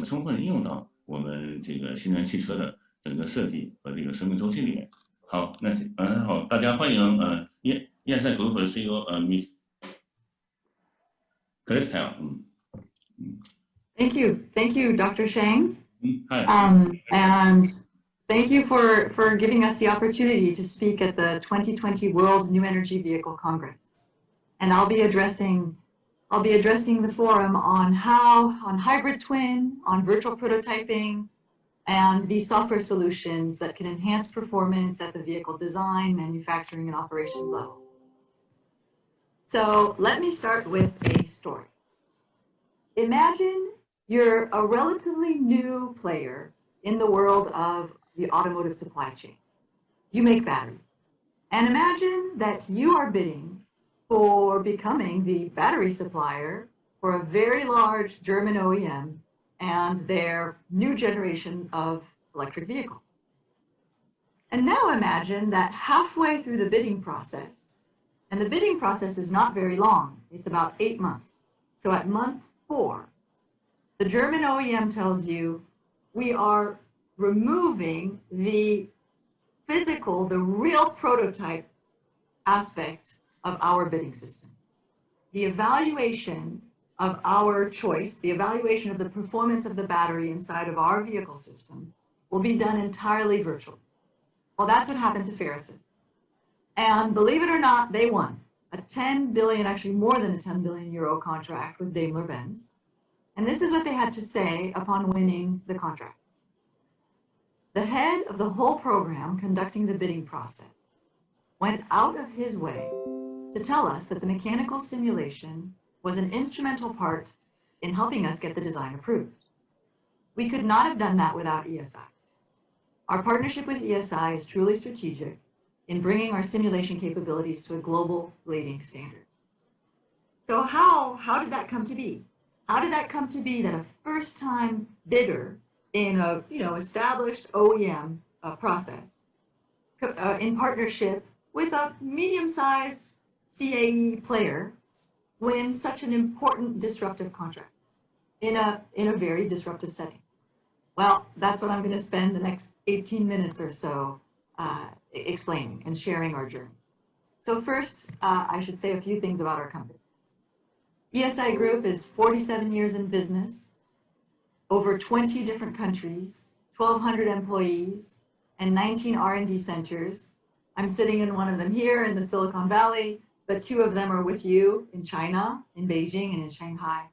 充分应用到我们这个新能源汽车的整个设计和这个生命周期里面。好，那好，大家欢迎ESI Group CEO Miss Crystal。Thank you, Dr. Shang. Hi. And thank you for giving us the opportunity to speak at the 2020 World New Energy Vehicle Congress. And I'll be addressing the forum on hybrid twin, on virtual prototyping, and these software solutions that can enhance performance at the vehicle design, manufacturing, and operations level. So let me start with a story. Imagine you're a relatively new player in the world of the automotive supply chain. You make batteries. And imagine that you are bidding for becoming the battery supplier for a very large German OEM and their new generation of electric vehicles. And now imagine that halfway through the bidding process, and the bidding process is not very long, it's about 8 months. So at month 4, the German OEM tells you, we are removing the physical, the real prototype aspect of our bidding system. The evaluation of our choice, the evaluation of the performance of the battery inside of our vehicle system will be done entirely virtually. Well, that's what happened to Ferris's. And believe it or not, they won a 10 billion, actually more than a 10 billion euro contract with Daimler-Benz. And this is what they had to say upon winning the contract. The head of the whole program conducting the bidding process went out of his way to tell us that the mechanical simulation was an instrumental part in helping us get the design approved. We could not have done that without ESI. Our partnership with ESI is truly strategic in bringing our simulation capabilities to a global leading standard. So how did that come to be? How did that come to be that a first-time bidder in a established OEM process, in partnership with a medium-sized CAE player, wins such an important disruptive contract in a very disruptive setting? Well, that's what I'm going to spend the next 18 minutes or so explaining and sharing our journey. So first, I should say a few things about our company. ESI Group is 47 years in business, over 20 different countries, 1,200 employees, and 19 R&D centers. I'm sitting in one of them here in the Silicon Valley, but 2 of them are with you in China, in Beijing, and in Shanghai.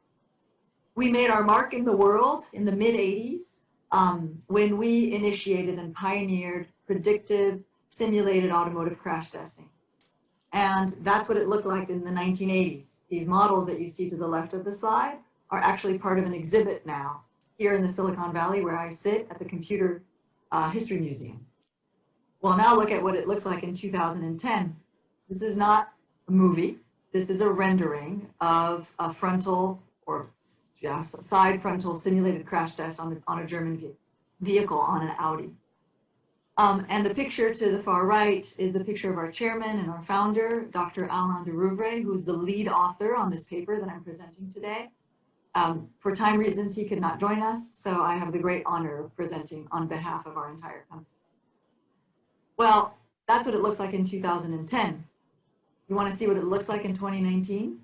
We made our mark in the world in the mid-'80s when we initiated and pioneered predictive simulated automotive crash testing. And that's what it looked like in the 1980s. These models that you see to the left of the slide are actually part of an exhibit now here in the Silicon Valley where I sit at the Computer History Museum. Well, now look at what it looks like in 2010. This is not a movie. This is a rendering of a frontal or side frontal simulated crash test on a German vehicle on an Audi. And the picture to the far right is the picture of our chairman and our founder, Dr. Alain de Rouvray, who's the lead author on this paper that I'm presenting today. For time reasons, he could not join us, so I have the great honor of presenting on behalf of our entire company. Well, that's what it looks like in 2010. You want to see what it looks like in 2019?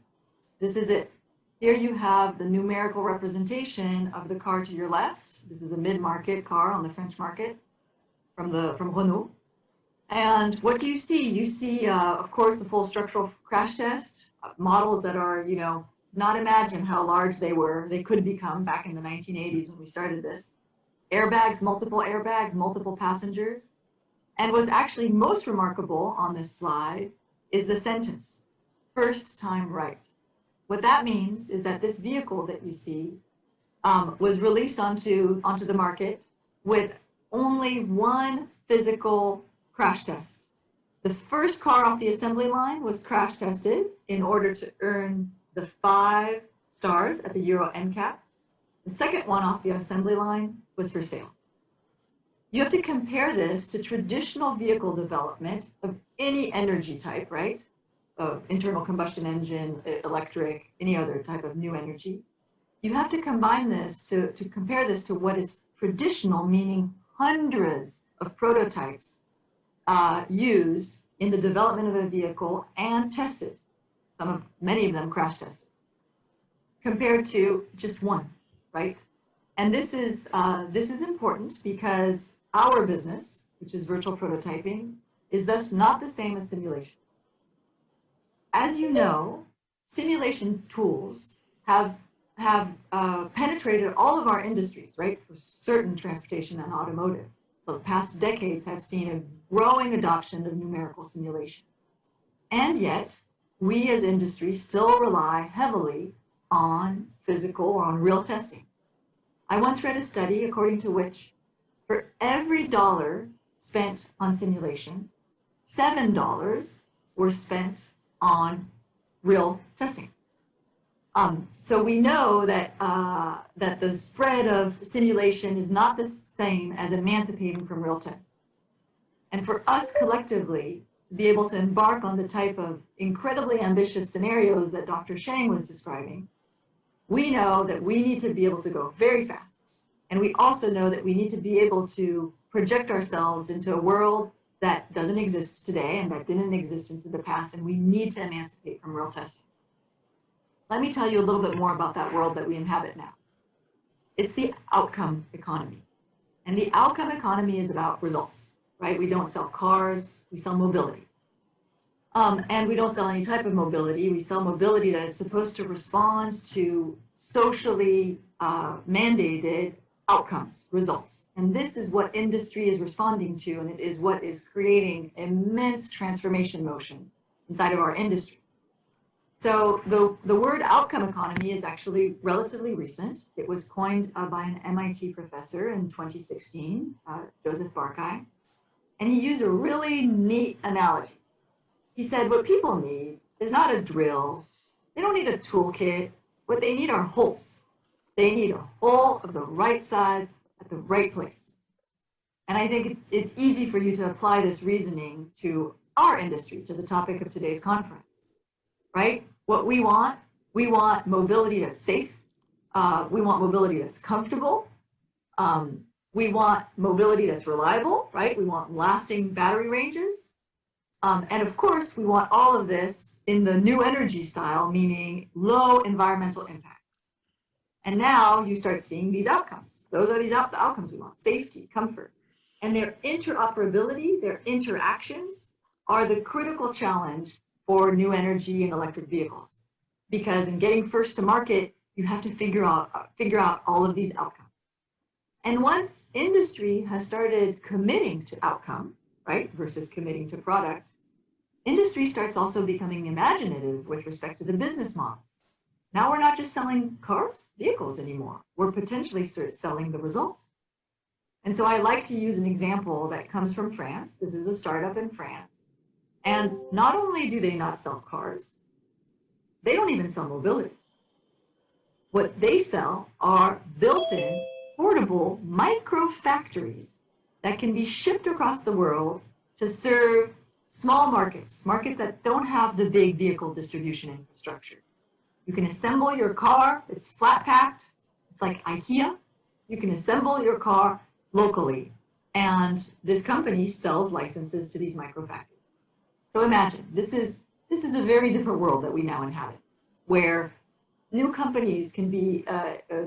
This is it. Here you have the numerical representation of the car to your left. This is a mid-market car on the French market from Renault. And what do you see? You see, of course, the full structural crash test, models that are, not imagine how large they could become back in the 1980s when we started this. Airbags, multiple passengers. And what's actually most remarkable on this slide is the sentence, first time right. What that means is that this vehicle that you see was released onto the market with only one physical crash test. The first car off the assembly line was crash tested in order to earn the 5 stars at the Euro NCAP. The second one off the assembly line was for sale. You have to compare this to traditional vehicle development of any energy type, right? Internal combustion engine, electric, any other type of new energy. you have to combine this to compare this to what is traditional, meaning hundreds of prototypes used in the development of a vehicle and tested, many of them crash tested, compared to just one, right? And this is important because our business, which is virtual prototyping, is thus not the same as simulation. As you know, simulation tools have penetrated all of our industries, right? For certain transportation and automotive. The past decades have seen a growing adoption of numerical simulation. And yet, we as industry still rely heavily on physical or on real testing. I once read a study according to which for every $1 spent on simulation, $7 were spent on real testing. So we know that that the spread of simulation is not the same as emancipating from real tests. And for us collectively to be able to embark on the type of incredibly ambitious scenarios that Dr. Shang was describing, we know that we need to be able to go very fast. And we also know that we need to be able to project ourselves into a world that doesn't exist today and that didn't exist into the past, and we need to emancipate from real testing. Let me tell you a little bit more about that world that we inhabit now. It's the outcome economy. And the outcome economy is about results, right? We don't sell cars, we sell mobility. And we don't sell any type of mobility. We sell mobility that is supposed to respond to socially mandated outcomes, results. And this is what industry is responding to, and it is what is creating immense transformation motion inside of our industry. So the word outcome economy is actually relatively recent. It was coined by an MIT professor in 2016, Joseph Barkai, and he used a really neat analogy. He said, what people need is not a drill. They don't need a toolkit. What they need are holes. They need a hole of the right size at the right place. And I think it's easy for you to apply this reasoning to our industry, to the topic of today's conference, right? What we want mobility that's safe. We want mobility that's comfortable. We want mobility that's reliable, right? We want lasting battery ranges. And of course, we want all of this in the new energy style, meaning low environmental impact. And now you start seeing these outcomes. Those are the outcomes we want: safety, comfort. And their interoperability, their interactions are the critical challenge for new energy and electric vehicles. Because in getting first to market, you have to figure out all of these outcomes. And once industry has started committing to outcome, right, versus committing to product, industry starts also becoming imaginative with respect to the business models. Now we're not just selling cars, vehicles anymore. We're potentially selling the results. And so I like to use an example that comes from France. This is a startup in France. And not only do they not sell cars, they don't even sell mobility. What they sell are built-in, portable micro factories that can be shipped across the world to serve small markets that don't have the big vehicle distribution infrastructure. You can assemble your car, it's flat packed, it's like IKEA. You can assemble your car locally, and this company sells licenses to these micro factories. So imagine, this is a very different world that we now inhabit, where new companies can be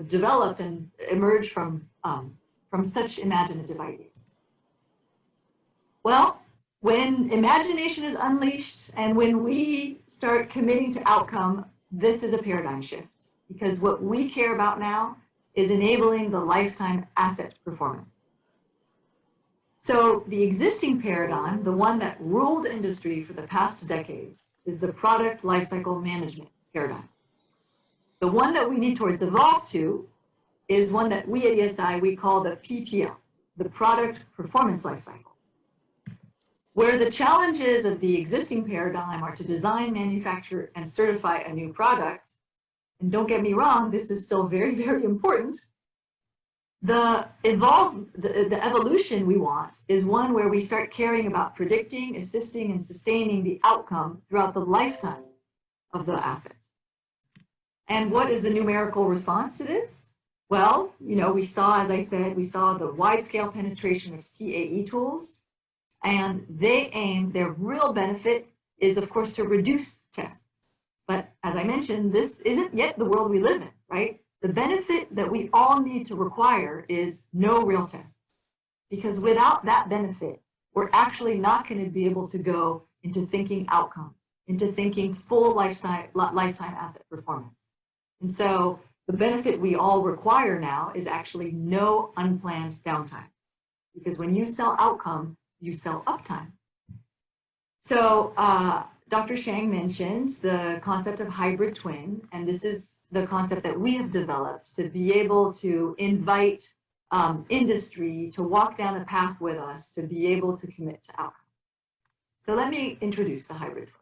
developed and emerge from such imaginative ideas. Well, when imagination is unleashed and when we start committing to outcome, this is a paradigm shift, because what we care about now is enabling the lifetime asset performance. So the existing paradigm, the one that ruled industry for the past decades, is the product lifecycle management paradigm. The one that we need towards evolve to is one that we at ESI, we call the PPL, the product performance lifecycle, where the challenges of the existing paradigm are to design, manufacture, and certify a new product. And don't get me wrong, this is still very, very important. The evolution we want is one where we start caring about predicting, assisting, and sustaining the outcome throughout the lifetime of the asset. And what is the numerical response to this? Well, we saw, as I said, we saw the wide-scale penetration of CAE tools, and their real benefit is, of course, to reduce tests. But as I mentioned, this isn't yet the world we live in, right? The benefit that we all need to require is no real tests, because without that benefit, we're actually not going to be able to go into thinking outcome, into thinking full lifetime asset performance. And so the benefit we all require now is actually no unplanned downtime, because when you sell outcome, you sell uptime. So Dr. Shang mentioned the concept of hybrid twin, and this is the concept that we have developed to be able to invite industry to walk down a path with us to be able to commit to outcome. So let me introduce the hybrid twin.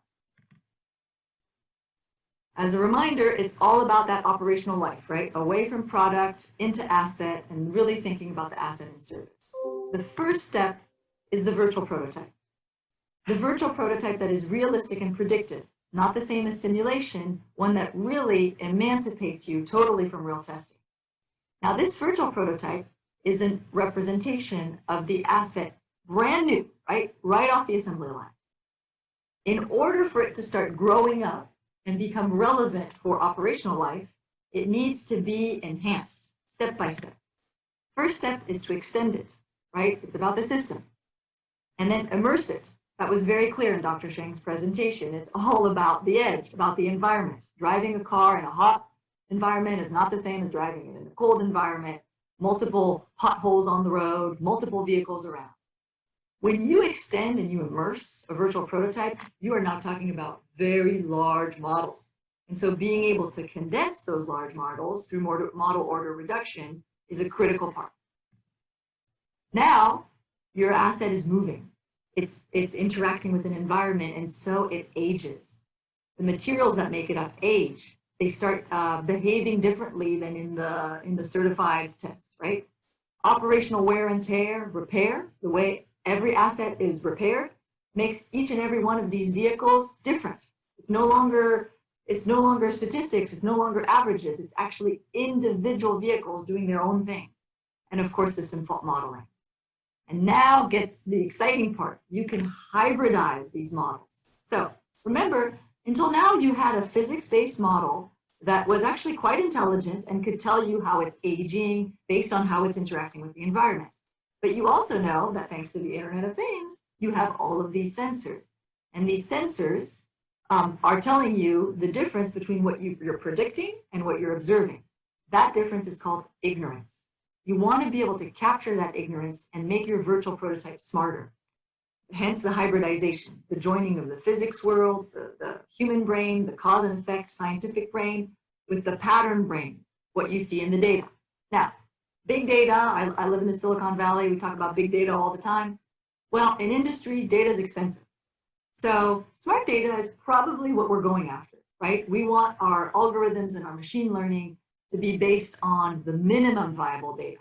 As a reminder, it's all about that operational life, right? Away from product into asset and really thinking about the asset and service. The first step is the virtual prototype. The virtual prototype that is realistic and predictive, not the same as simulation, one that really emancipates you totally from real testing. Now, this virtual prototype is a representation of the asset brand new, right off the assembly line. In order for it to start growing up and become relevant for operational life, it needs to be enhanced step by step. First step is to extend it, right? It's about the system. And then immerse it. That was very clear in Dr. Shang's presentation. It's all about the edge, about the environment. Driving a car in a hot environment is not the same as driving it in a cold environment, multiple potholes on the road, multiple vehicles around. When you extend and you immerse a virtual prototype, you are now talking about very large models. And so being able to condense those large models through model order reduction is a critical part. Now, your asset is moving. It's interacting with an environment, and so it ages. The materials that make it up age. They start behaving differently than in the certified tests, right? Operational wear and tear, repair, the way every asset is repaired, makes each and every one of these vehicles different. It's no longer statistics, it's no longer averages, it's actually individual vehicles doing their own thing. And of course, system fault modeling. And now gets the exciting part. You can hybridize these models. So remember, until now you had a physics-based model that was actually quite intelligent and could tell you how it's aging based on how it's interacting with the environment. But you also know that thanks to the Internet of Things, you have all of these sensors. And these sensors are telling you the difference between what you're predicting and what you're observing. That difference is called ignorance. You want to be able to capture that ignorance and make your virtual prototype smarter. Hence the hybridization, the joining of the physics world, the human brain, the cause and effect scientific brain with the pattern brain, what you see in the data. Now, big data, I live in the Silicon Valley, we talk about big data all the time. Well, in industry, data is expensive. So smart data is probably what we're going after, right? We want our algorithms and our machine learning to be based on the minimum viable data.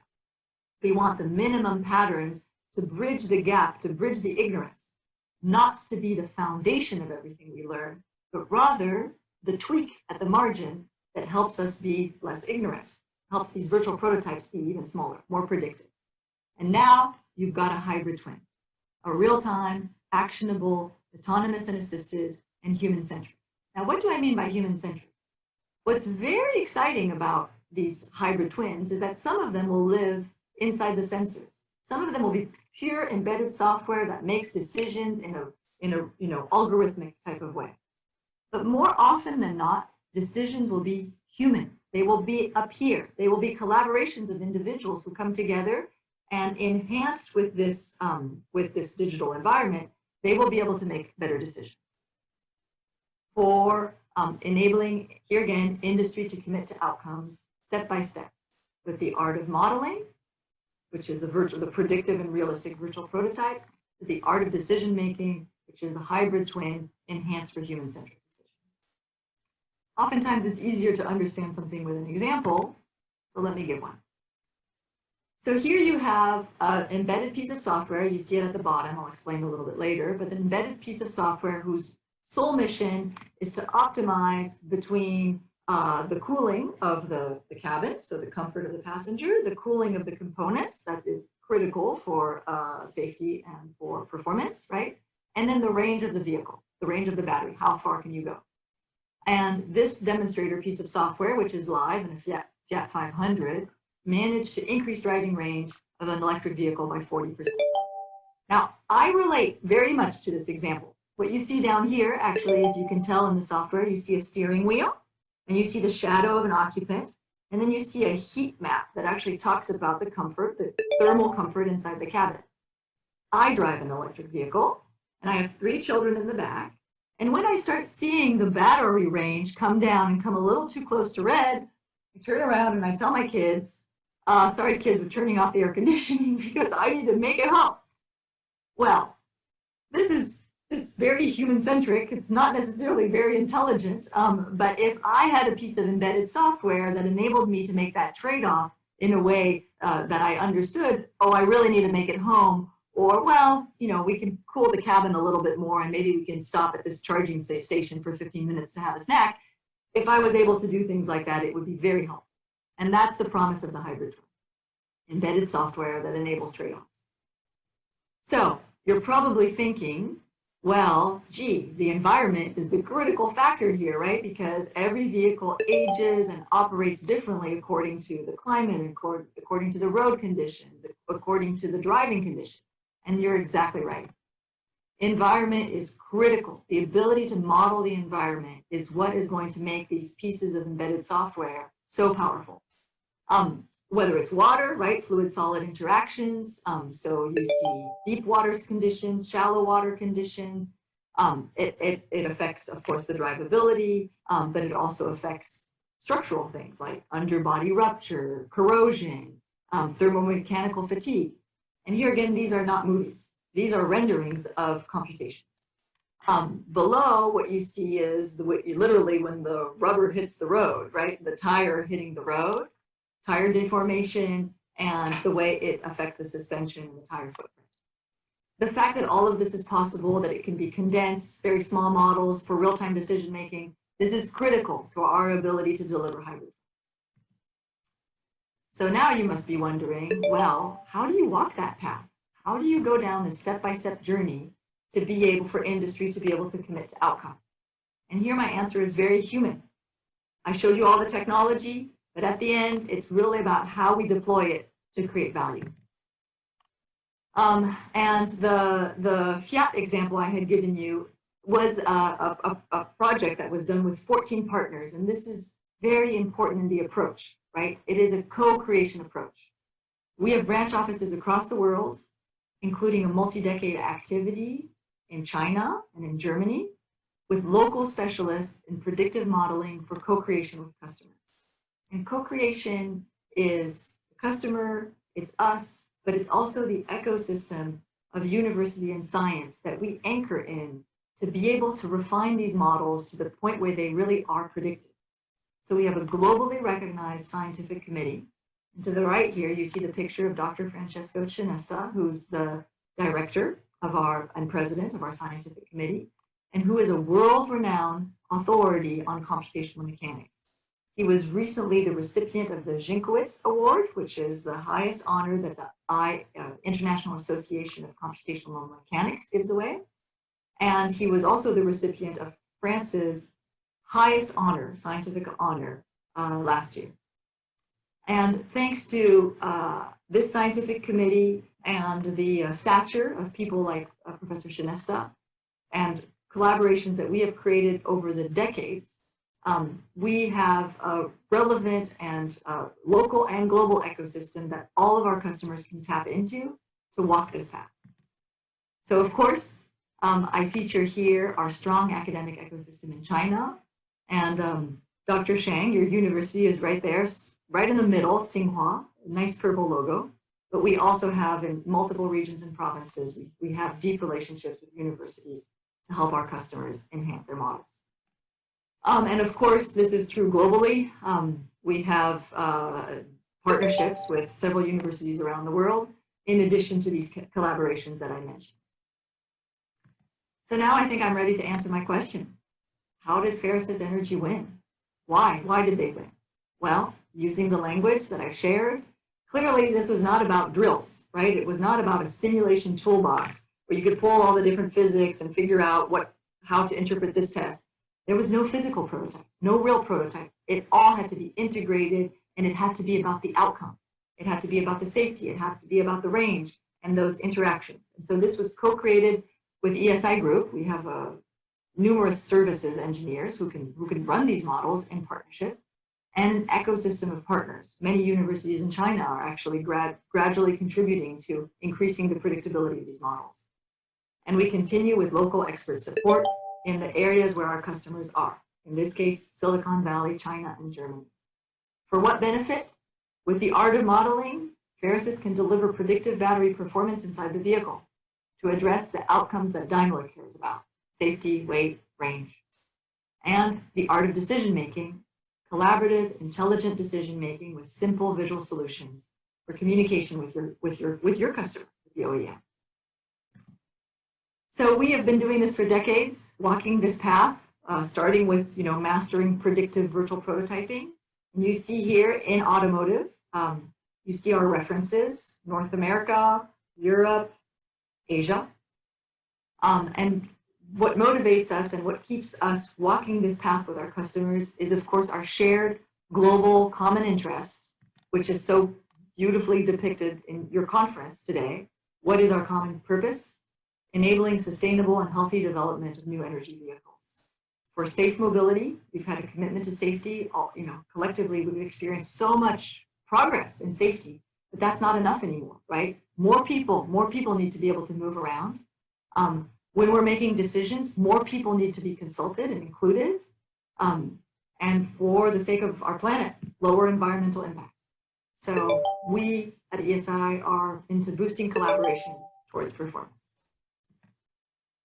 We want the minimum patterns to bridge the gap, to bridge the ignorance, not to be the foundation of everything we learn, but rather the tweak at the margin that helps us be less ignorant, helps these virtual prototypes be even smaller, more predictive. And now you've got a hybrid twin, a real-time, actionable, autonomous and assisted, and human-centric. Now, what do I mean by human-centric? What's very exciting about these hybrid twins is that some of them will live inside the sensors. Some of them will be pure embedded software that makes decisions in a algorithmic type of way. But more often than not, decisions will be human. They will be up here. They will be collaborations of individuals who come together, and enhanced with this digital environment, they will be able to make better decisions. For enabling, here again, industry to commit to outcomes step by step with the art of modeling, which is the predictive and realistic virtual prototype, to the art of decision making, which is the hybrid twin enhanced for human-centric decision. Oftentimes it's easier to understand something with an example, so let me give one. So here you have an embedded piece of software. You see it at the bottom. I'll explain a little bit later, but an embedded piece of software whose sole mission is to optimize between the cooling of the cabin, so the comfort of the passenger, the cooling of the components, that is critical for safety and for performance, right? And then the range of the vehicle, the range of the battery, how far can you go? And this demonstrator piece of software, which is live in a Fiat 500, managed to increase driving range of an electric vehicle by 40%. Now, I relate very much to this example. What you see down here, actually, if you can tell in the software, you see a steering wheel, and you see the shadow of an occupant, and then you see a heat map that actually talks about the comfort, the thermal comfort inside the cabin. I drive an electric vehicle, and I have 3 children in the back, and when I start seeing the battery range come down and come a little too close to red, I turn around and I tell my kids, sorry kids, we're turning off the air conditioning because I need to make it home. Well, it's very human-centric. It's not necessarily very intelligent, but if I had a piece of embedded software that enabled me to make that trade-off in a way that I understood, oh, I really need to make it home, or, well, you know, we can cool the cabin a little bit more and maybe we can stop at this charging station for 15 minutes to have a snack. If I was able to do things like that, it would be very helpful. And that's the promise of the hybrid twin, embedded software that enables trade-offs. So you're probably thinking, well, gee, the environment is the critical factor here, right? Because every vehicle ages and operates differently according to the climate, according to the road conditions, according to the driving conditions. And you're exactly right. Environment is critical. The ability to model the environment is what is going to make these pieces of embedded software so powerful. Whether it's water, right, fluid-solid interactions, so you see deep water conditions, shallow water conditions. It affects, of course, the drivability, but it also affects structural things like underbody rupture, corrosion, thermomechanical fatigue. And here again, these are not movies. These are renderings of computations. Below, what you see is literally when the rubber hits the road, right, the tire hitting the road, tire deformation, and the way it affects the suspension and the tire footprint. The fact that all of this is possible, that it can be condensed, very small models for real-time decision-making, this is critical to our ability to deliver hybrid. So now you must be wondering, well, how do you walk that path? How do you go down this step-by-step journey to be able for industry to be able to commit to outcome? And here my answer is very human. I showed you all the technology, but at the end, it's really about how we deploy it to create value. And the Fiat example I had given you was a project that was done with 14 partners. And this is very important in the approach, right? It is a co-creation approach. We have branch offices across the world, including a multi-decade activity in China and in Germany, with local specialists in predictive modeling for co-creation with customers. And co-creation is the customer, it's us, but it's also the ecosystem of university and science that we anchor in to be able to refine these models to the point where they really are predictive. So we have a globally recognized scientific committee. And to the right here, you see the picture of Dr. Francesco Cinesta, who's the director of and president of our scientific committee, and who is a world-renowned authority on computational mechanics. He was recently the recipient of the Zinkowitz Award, which is the highest honor that the International Association of Computational Mechanics gives away. And he was also the recipient of France's highest honor, scientific honor, last year. And thanks to this scientific committee and the stature of people like Professor Cinesta and collaborations that we have created over the decades, we have a relevant and local and global ecosystem that all of our customers can tap into to walk this path. So of course, I feature here our strong academic ecosystem in China, and Dr. Shang, your university is right there, right in the middle, Tsinghua, nice purple logo. But we also have in multiple regions and provinces, we have deep relationships with universities to help our customers enhance their models. And of course, this is true globally. We have partnerships with several universities around the world, in addition to these collaborations that I mentioned. So now I think I'm ready to answer my question. How did Ferris's Energy win? Why? Why did they win? Well, using the language that I've shared, clearly this was not about drills, right? It was not about a simulation toolbox where you could pull all the different physics and figure out how to interpret this test. There was no physical prototype, no real prototype. It all had to be integrated, and it had to be about the outcome. It had to be about the safety. It had to be about the range and those interactions. And so this was co-created with ESI Group. We have numerous services engineers who can run these models in partnership, and an ecosystem of partners. Many universities in China are actually gradually contributing to increasing the predictability of these models. And we continue with local expert support in the areas where our customers are. In this case, Silicon Valley, China, and Germany. For what benefit? With the art of modeling, Verisys can deliver predictive battery performance inside the vehicle to address the outcomes that Daimler cares about: safety, weight, range. And the art of decision-making, collaborative, intelligent decision-making with simple visual solutions for communication with your customer, the OEM. So we have been doing this for decades, walking this path, starting with mastering predictive virtual prototyping. And you see here in automotive, you see our references: North America, Europe, Asia. And what motivates us and what keeps us walking this path with our customers is, of course, our shared global common interest, which is so beautifully depicted in your conference today. What is our common purpose? Enabling sustainable and healthy development of new energy vehicles. For safe mobility, we've had a commitment to safety. Collectively, we've experienced so much progress in safety, but that's not enough anymore, right? More people need to be able to move around. When we're making decisions, more people need to be consulted and included. And for the sake of our planet, lower environmental impact. So we at ESI are into boosting collaboration towards performance.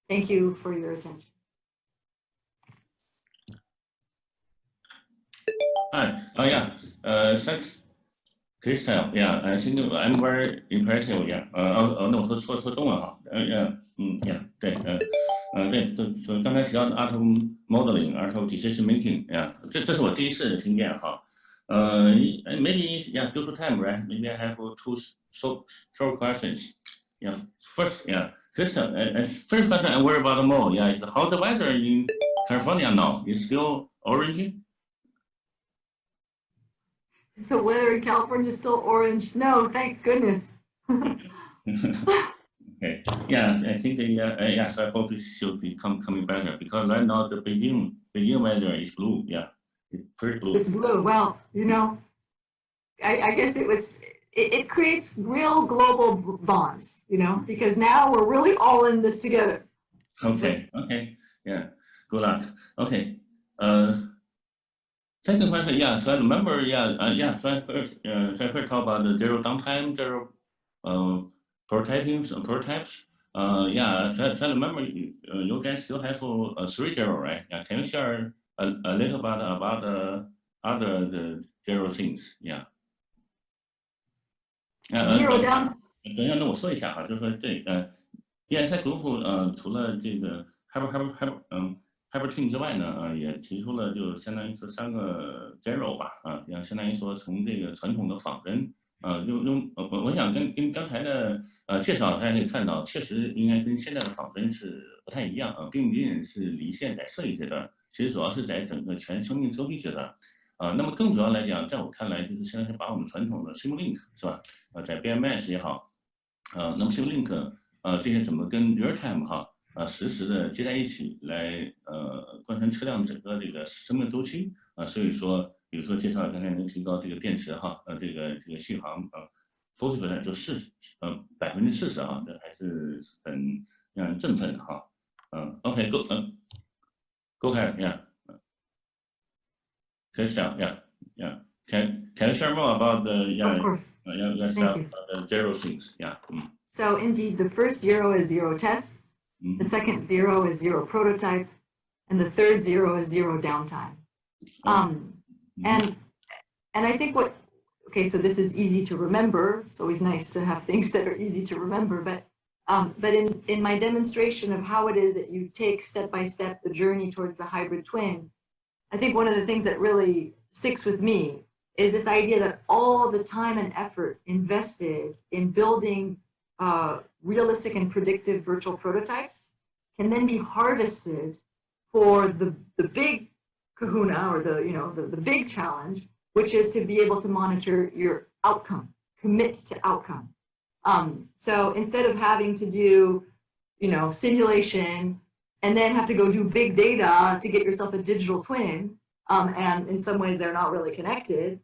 Thank you for your attention. Hi. Oh yeah. Thanks, Crystal. Yeah, I think I'm very impressive. Yeah.那我说中文哈。Yeah. 对。对，就刚才提到的 art of modeling、art of decision making。Yeah， 这是我第一次听见哈。Maybe yeah, due to time, right? Maybe I have two short questions. Yeah. First, yeah. Kristen, first question I worry about more, yeah, is how the weather in California now? Is still orange? Is the weather in California still orange? No, thank goodness. Okay. Yeah, I think yes, I hope it should be coming better because right now the Beijing weather is blue. Yeah, it's pretty blue. It's blue. Well, I guess it creates real global bonds, because now we're really all in this together. Okay. Yeah. Good luck. Okay. Second question. Yeah. So I remember. Yeah. So I first talk about the zero downtime, zero prototypes. Yeah. So I remember you guys still have 3.0, right? Yeah. Can you share a little bit about the other zero things? Yeah. Zero down. 等一下，那我说一下哈，就是说ESI Group 除了这个 Hypertune 之外呢，也提出了就相当于是3个 zero 吧，也相当于说从这个传统的仿真，我想跟刚才的介绍大家可以看到，确实应该跟现在的仿真是不太一样，并不仅仅是离线在设计阶段，其实主要是在整个全生命周期阶段。那么更主要来讲，在我看来，就是现在是把我们传统的 Simulink 是吧？在 BMS 也好，那么 Simulink 这些怎么跟 real time 哈实时的接在一起来贯穿车辆整个这个生命周期所以说，比如说介绍刚才能提到这个电池哈这个续航40%就40%哈，这还是很让人振奋的哈。OK go ahead yeah. Christian, yeah. Can you share more about the Of course. About the zero things? Yeah. So indeed, the first zero is zero tests. The second zero is zero prototype, and the third zero is zero downtime. And I think okay, so this is easy to remember. It's always nice to have things that are easy to remember. But in my demonstration of how it is that you take step by step the journey towards the hybrid twin. I think one of the things that really sticks with me is this idea that all the time and effort invested in building realistic and predictive virtual prototypes can then be harvested for the big kahuna, or the big challenge, which is to be able to monitor your outcome, commit to outcome. So instead of having to do, simulation and then have to go do big data to get yourself a digital twin, and in some ways they're not really connected,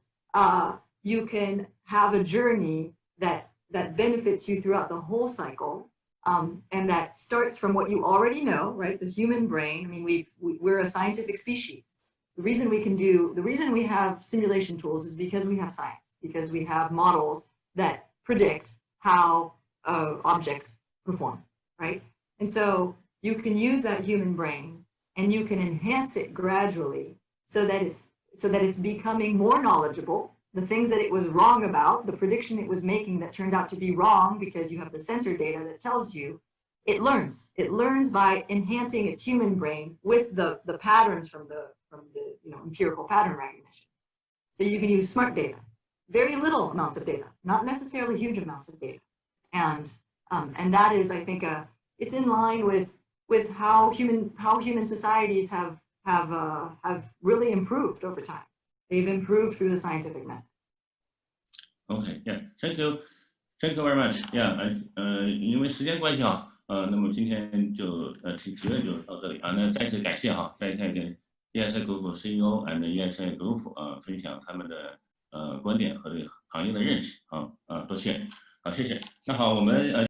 you can have a journey that benefits you throughout the whole cycle, and that starts from what you already know, right? The human brain. I mean, we're a scientific species. The reason we have simulation tools is because we have science, because we have models that predict how objects perform, right? And so you can use that human brain and you can enhance it gradually so that it's becoming more knowledgeable. The things that it was wrong about, the prediction it was making that turned out to be wrong because you have the sensor data that tells you, it learns. It learns by enhancing its human brain with the patterns from the empirical pattern recognition. So you can use smart data, very little amounts of data, not necessarily huge amounts of data, and that is, I think, it's in line with how human societies have really improved over time. They've improved through the scientific method. Okay, yeah, thank you very much. Yeah, 因为时间关系啊，那么今天就提问就到这里啊。那再次感谢哈，再看跟 ESI Group CEO and ESI Group 分享他们的观点和对行业的认识啊多谢，好谢谢。那好，我们